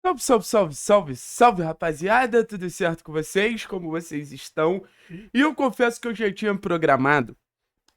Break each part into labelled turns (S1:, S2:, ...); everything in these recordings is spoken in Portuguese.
S1: Salve, salve, salve, salve, salve, rapaziada, tudo certo com vocês? Como vocês estão? E eu confesso que eu já tinha programado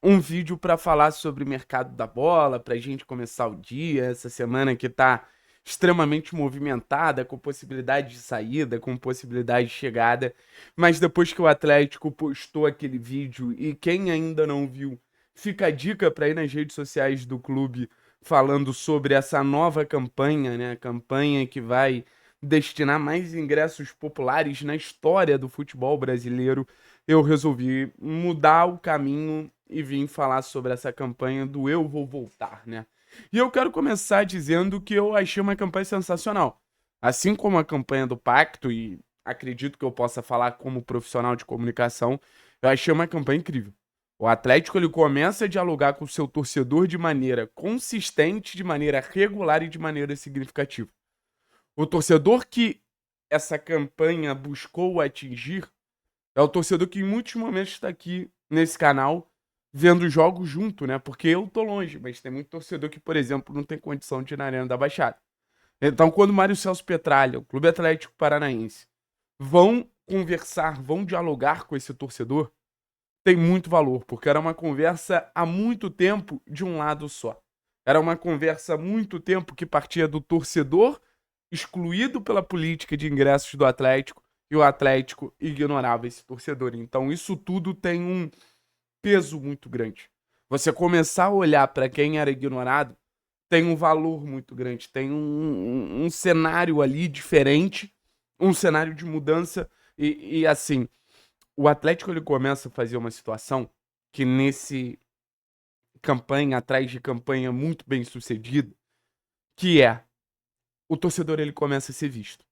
S1: um vídeo para falar sobre o mercado da bola, pra gente começar o dia, essa semana que tá extremamente movimentada, com possibilidade de saída, com possibilidade de chegada. Mas depois que o Atlético postou aquele vídeo e quem ainda não viu, fica a dica para ir nas redes sociais do clube falando sobre essa nova campanha, né? Campanha que vai destinar mais ingressos populares na história do futebol brasileiro. Eu resolvi mudar o caminho e vim falar sobre essa campanha do Eu Vou Voltar, né? E eu quero começar dizendo que eu achei uma campanha sensacional. Assim como a campanha do Pacto, e acredito que eu possa falar como profissional de comunicação, eu achei uma campanha incrível. O Atlético ele começa a dialogar com o seu torcedor de maneira consistente, de maneira regular e de maneira significativa. O torcedor que essa campanha buscou atingir é o torcedor que em muitos momentos está aqui nesse canal vendo jogos junto, né? Porque eu tô longe, mas tem muito torcedor que, por exemplo, não tem condição de ir na Arena da Baixada. Então, quando o Mário Celso Petralha, o Clube Atlético Paranaense, vão conversar, vão dialogar com esse torcedor, tem muito valor, porque era uma conversa há muito tempo de um lado só. Era uma conversa há muito tempo que partia do torcedor excluído pela política de ingressos do Atlético e o Atlético ignorava esse torcedor. Então isso tudo tem um peso muito grande. Você começar a olhar para quem era ignorado tem um valor muito grande, tem um cenário ali diferente, um cenário de mudança e assim, o Atlético ele começa a fazer uma situação que nesse campanha atrás de campanha muito bem sucedida, que é o torcedor ele começa a ser visto.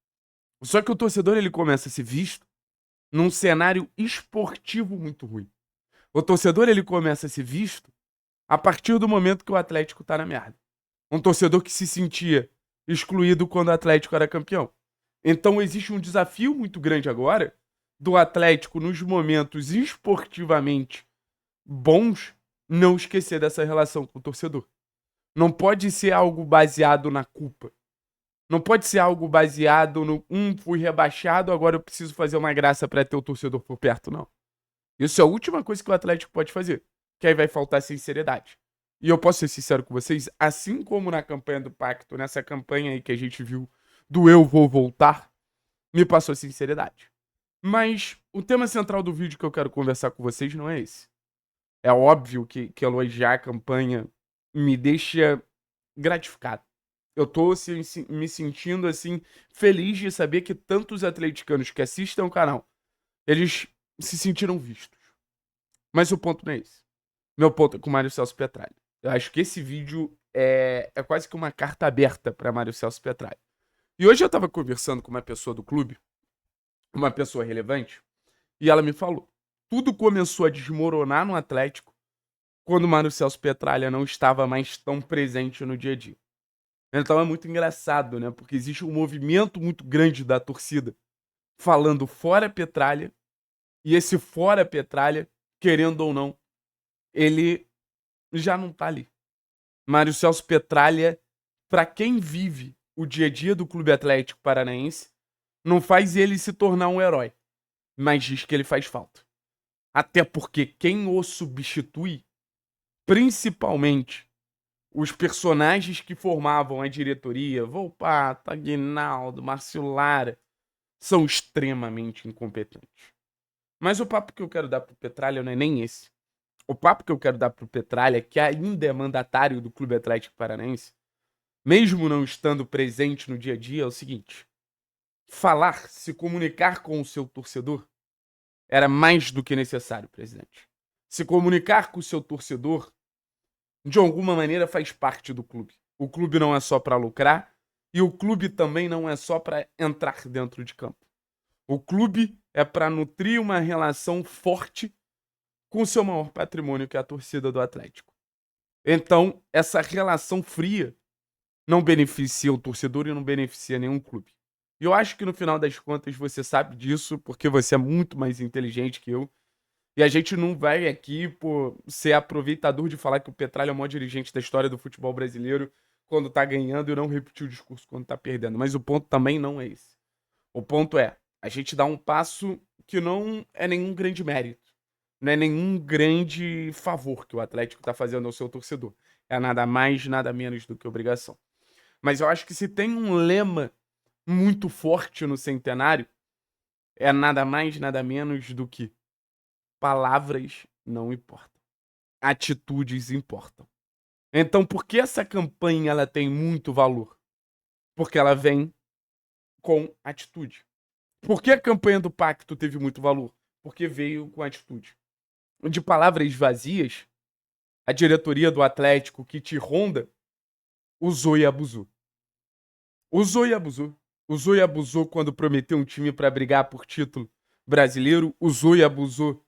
S1: Só que o torcedor ele começa a ser visto num cenário esportivo muito ruim. O torcedor ele começa a ser visto a partir do momento que o Atlético tá na merda. Um torcedor que se sentia excluído quando o Atlético era campeão. Então existe um desafio muito grande agora do Atlético nos momentos esportivamente bons não esquecer dessa relação com o torcedor. Não pode ser algo baseado na culpa. Não pode ser algo baseado no fui rebaixado, agora eu preciso fazer uma graça para ter o torcedor por perto, não. Isso é a última coisa que o Atlético pode fazer, que aí vai faltar sinceridade. E eu posso ser sincero com vocês, assim como na campanha do Pacto, nessa campanha aí que a gente viu do Eu Vou Voltar, me passou sinceridade. Mas o tema central do vídeo que eu quero conversar com vocês não é esse. É óbvio que elogiar a campanha me deixa gratificado. Eu tô assim, me sentindo assim feliz de saber que tantos atleticanos que assistem ao canal, eles se sentiram vistos. Mas o ponto não é esse. Meu ponto é com o Mário Celso Petralha. Eu acho que esse vídeo é quase que uma carta aberta para Mário Celso Petralha. E hoje eu tava conversando com uma pessoa do clube, uma pessoa relevante, e ela me falou: tudo começou a desmoronar no Atlético quando o Mário Celso Petralha não estava mais tão presente no dia a dia. Então é muito engraçado, né? Porque existe um movimento muito grande da torcida falando fora Petralha, e esse fora Petralha, querendo ou não, ele já não tá ali. Mário Celso Petralha, para quem vive o dia a dia do Clube Atlético Paranaense, não faz ele se tornar um herói, mas diz que ele faz falta. Até porque quem o substitui, principalmente os personagens que formavam a diretoria, Volpato, Aguinaldo, Márcio Lara, são extremamente incompetentes. Mas o papo que eu quero dar pro Petralha não é nem esse. O papo que eu quero dar pro Petralha, que ainda é mandatário do Clube Atlético Paranaense, mesmo não estando presente no dia a dia, é o seguinte: falar, se comunicar com o seu torcedor era mais do que necessário, presidente. Se comunicar com o seu torcedor, de alguma maneira, faz parte do clube. O clube não é só para lucrar e o clube também não é só para entrar dentro de campo. O clube é para nutrir uma relação forte com o seu maior patrimônio, que é a torcida do Atlético. Então, essa relação fria não beneficia o torcedor e não beneficia nenhum clube. E eu acho que no final das contas você sabe disso, porque você é muito mais inteligente que eu. E a gente não vai aqui por ser aproveitador de falar que o Petralha é o maior dirigente da história do futebol brasileiro, quando tá ganhando e não repetir o discurso quando tá perdendo. Mas o ponto também não é esse. O ponto é, a gente dá um passo que não é nenhum grande mérito. Não é nenhum grande favor que o Atlético tá fazendo ao seu torcedor. É nada mais, nada menos do que obrigação. Mas eu acho que se tem um lema muito forte no centenário, é nada mais, nada menos do que palavras não importam. Atitudes importam. Então, por que essa campanha ela tem muito valor? Porque ela vem com atitude. Por que a campanha do Pacto teve muito valor? Porque veio com atitude. De palavras vazias, a diretoria do Atlético que te ronda usou e abusou. Usou e abusou. Usou e abusou quando prometeu um time para brigar por título brasileiro. Usou e abusou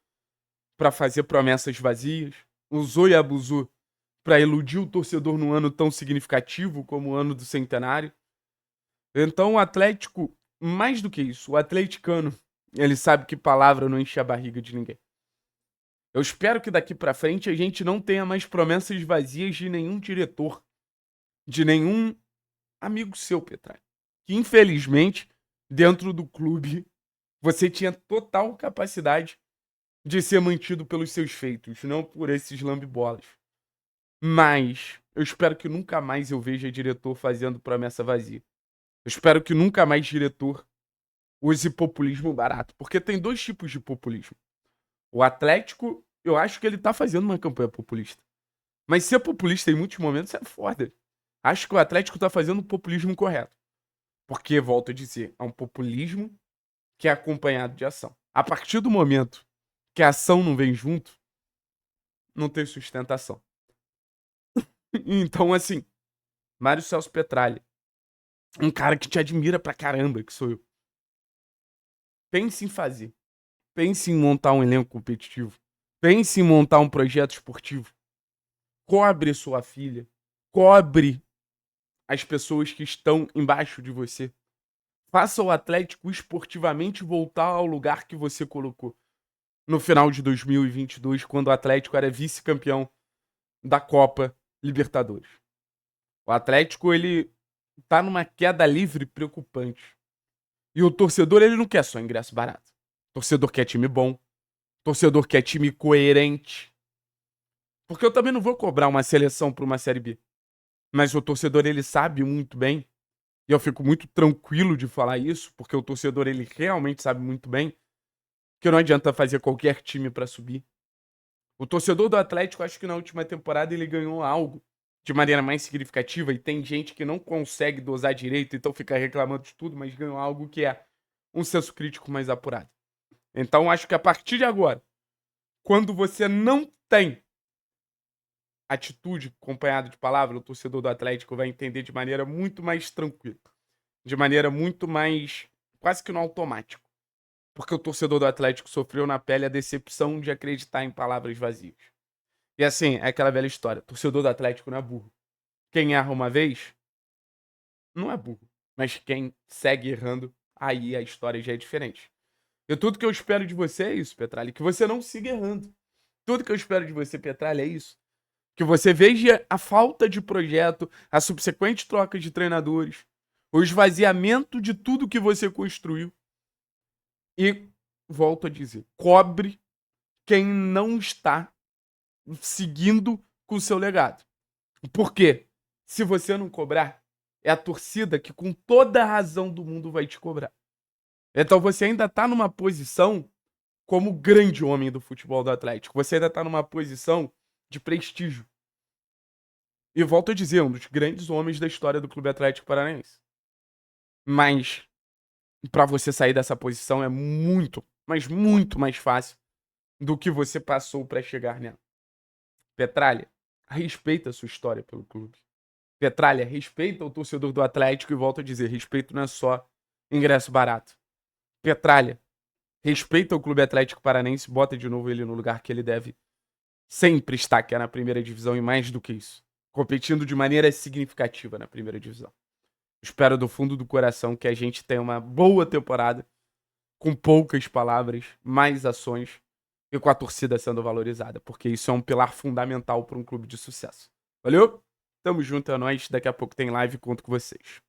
S1: para fazer promessas vazias. Usou e abusou para iludir o torcedor num ano tão significativo como o ano do centenário. Então o Atlético, mais do que isso, o atleticano, ele sabe que palavra não enche a barriga de ninguém. Eu espero que daqui pra frente a gente não tenha mais promessas vazias de nenhum diretor, de nenhum amigo seu, Petralha. Que infelizmente, dentro do clube, você tinha total capacidade de ser mantido pelos seus feitos, não por esses lambe-bolas. Mas eu espero que nunca mais eu veja diretor fazendo promessa vazia. Eu espero que nunca mais diretor use populismo barato. Porque tem dois tipos de populismo. O Atlético, eu acho que ele tá fazendo uma campanha populista. Mas ser populista em muitos momentos é foda. Acho que o Atlético tá fazendo o populismo correto. Porque, volto a dizer, é um populismo que é acompanhado de ação. A partir do momento que a ação não vem junto, não tem sustentação. Então, assim, Mário Celso Petralha, um cara que te admira pra caramba, que sou eu. Pense em fazer. Pense em montar um elenco competitivo. Pense em montar um projeto esportivo. Cobre sua filha. Cobre as pessoas que estão embaixo de você. Faça o Atlético esportivamente voltar ao lugar que você colocou. No final de 2022, quando o Atlético era vice-campeão da Copa Libertadores. O Atlético, ele tá numa queda livre preocupante. E o torcedor, ele não quer só ingresso barato. O torcedor quer time bom. O torcedor quer time coerente. Porque eu também não vou cobrar uma seleção para uma Série B. Mas o torcedor, ele sabe muito bem, e eu fico muito tranquilo de falar isso, porque o torcedor, ele realmente sabe muito bem que não adianta fazer qualquer time para subir. O torcedor do Atlético, acho que na última temporada ele ganhou algo de maneira mais significativa, e tem gente que não consegue dosar direito, então fica reclamando de tudo, mas ganhou algo que é um senso crítico mais apurado. Então acho que a partir de agora, quando você não tem atitude acompanhada de palavra, o torcedor do Atlético vai entender de maneira muito mais tranquila. De maneira muito mais, quase que no automático. Porque o torcedor do Atlético sofreu na pele a decepção de acreditar em palavras vazias. E assim, é aquela velha história. O torcedor do Atlético não é burro. Quem erra uma vez, não é burro. Mas quem segue errando, aí a história já é diferente. E tudo que eu espero de você é isso, Petralha. Que você não siga errando. Tudo que eu espero de você, Petralha, é isso. Que você veja a falta de projeto, a subsequente troca de treinadores, o esvaziamento de tudo que você construiu. E, volto a dizer, cobre quem não está seguindo com o seu legado. Por quê? Se você não cobrar, é a torcida que com toda a razão do mundo vai te cobrar. Então você ainda está numa posição como grande homem do futebol do Atlético. Você ainda está numa posição de prestígio. E volto a dizer, um dos grandes homens da história do Clube Atlético Paranaense. Mas para você sair dessa posição é muito, mas muito mais fácil do que você passou para chegar nela. Petralha, respeita a sua história pelo clube. Petralha, respeita o torcedor do Atlético e volto a dizer, respeito não é só ingresso barato. Petralha, respeita o Clube Atlético Paranaense, bota de novo ele no lugar que ele deve sempre estar, que é na primeira divisão e mais do que isso. Competindo de maneira significativa na primeira divisão. Espero do fundo do coração que a gente tenha uma boa temporada, com poucas palavras, mais ações e com a torcida sendo valorizada, porque isso é um pilar fundamental para um clube de sucesso. Valeu? Tamo junto, é nóis. Daqui a pouco tem live, conto com vocês.